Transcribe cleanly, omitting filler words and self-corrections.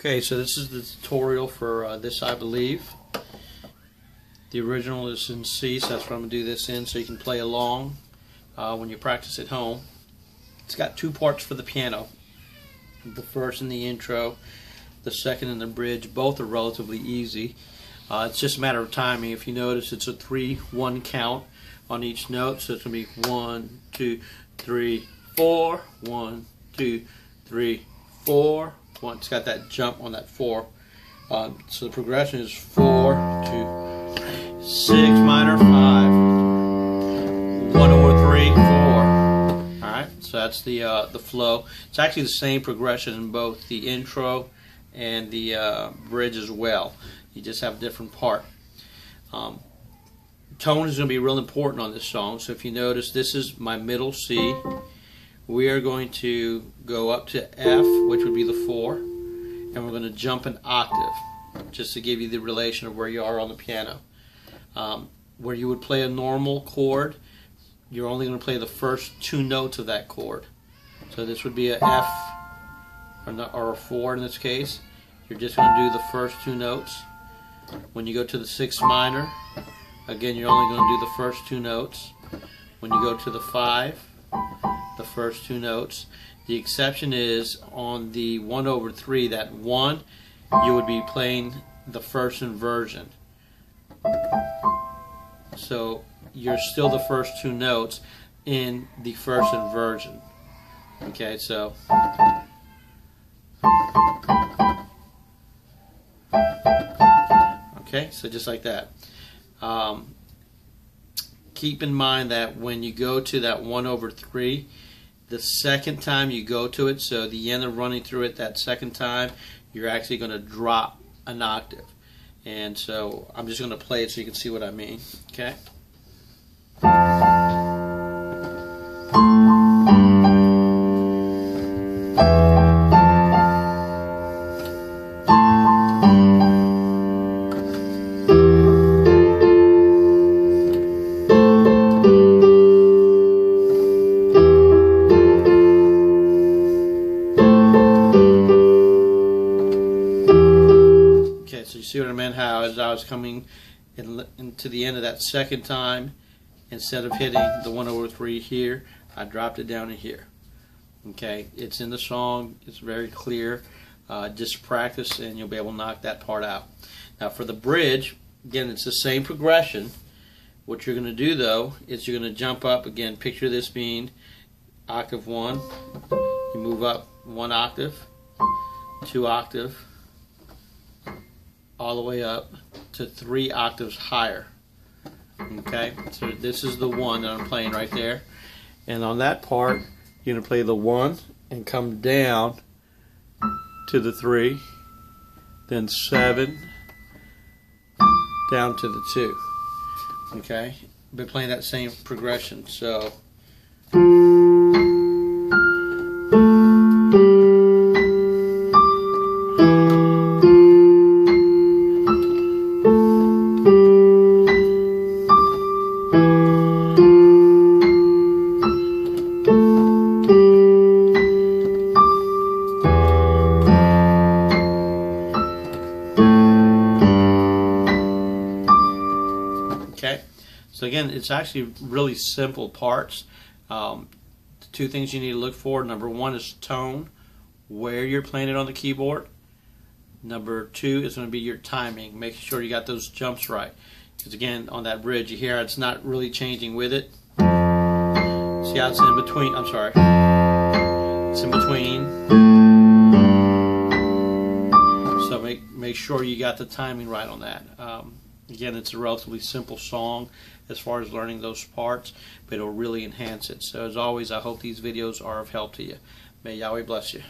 Okay, so this is the tutorial for this, I believe. The original is in C, so that's what I'm going to do this in, so you can play along when you practice at home. It's got two parts for the piano. The first in the intro, the second in the bridge. Both are relatively easy. It's just a matter of timing. If you notice, it's a 3-1 count on each note, so it's going to be 1, 2, 3, 4, 1, 2, 3, 4, 1. It's got that jump on that 4. So the progression is 4, 2, 6 minor, 5, 1 over 3, 4. Alright, so that's the flow. It's actually the same progression in both the intro and the bridge as well. You just have a different part. Tone is going to be real important on this song. So if you notice, this is my middle C. We are going to go up to F, which would be the 4, and we're going to jump an octave, just to give you the relation of where you are on the piano. Where you would play a normal chord, you're only going to play the first 2 notes of that chord. So this would be a F, or a 4 in this case. You're just going to do the first 2 notes. When you go to the 6 minor, again, you're only going to do the first 2 notes. When you go to the 5, the first 2 notes. The exception is on the 1 over 3, that 1, you would be playing the first inversion. So you're still the first 2 notes in the first inversion. Okay, so okay, so just like that. Keep in mind that when you go to that 1 over 3, the second time you go to it, so the end of running through it that second time, you're actually going to drop an octave. And so I'm just going to play it so you can see what I mean. Okay? So you see what I meant, how as I was coming into the end of that second time, instead of hitting the 1 over 3 here, I dropped it down to here. Okay, it's in the song, it's very clear. Just practice and you'll be able to knock that part out. Now for the bridge, again, it's the same progression. What you're going to do though is you're going to jump up, again, picture this being octave 1, you move up 1 octave, 2 octave, all the way up to 3 octaves higher. Okay, so this is the 1 that I'm playing right there, and on that part you're going to play the 1 and come down to the 3, then 7, down to the 2. Okay, been playing that same progression. So okay, so again, it's actually really simple parts. The 2 things you need to look for: number 1 is tone, where you're playing it on the keyboard. Number 2 is going to be your timing. Make sure you got those jumps right, because again, on that bridge, you hear it's not really changing with it. See how it's in between? I'm sorry, it's in between. So make sure you got the timing right on that. Again, it's a relatively simple song as far as learning those parts, but it'll really enhance it. So as always, I hope these videos are of help to you. May Yahweh bless you.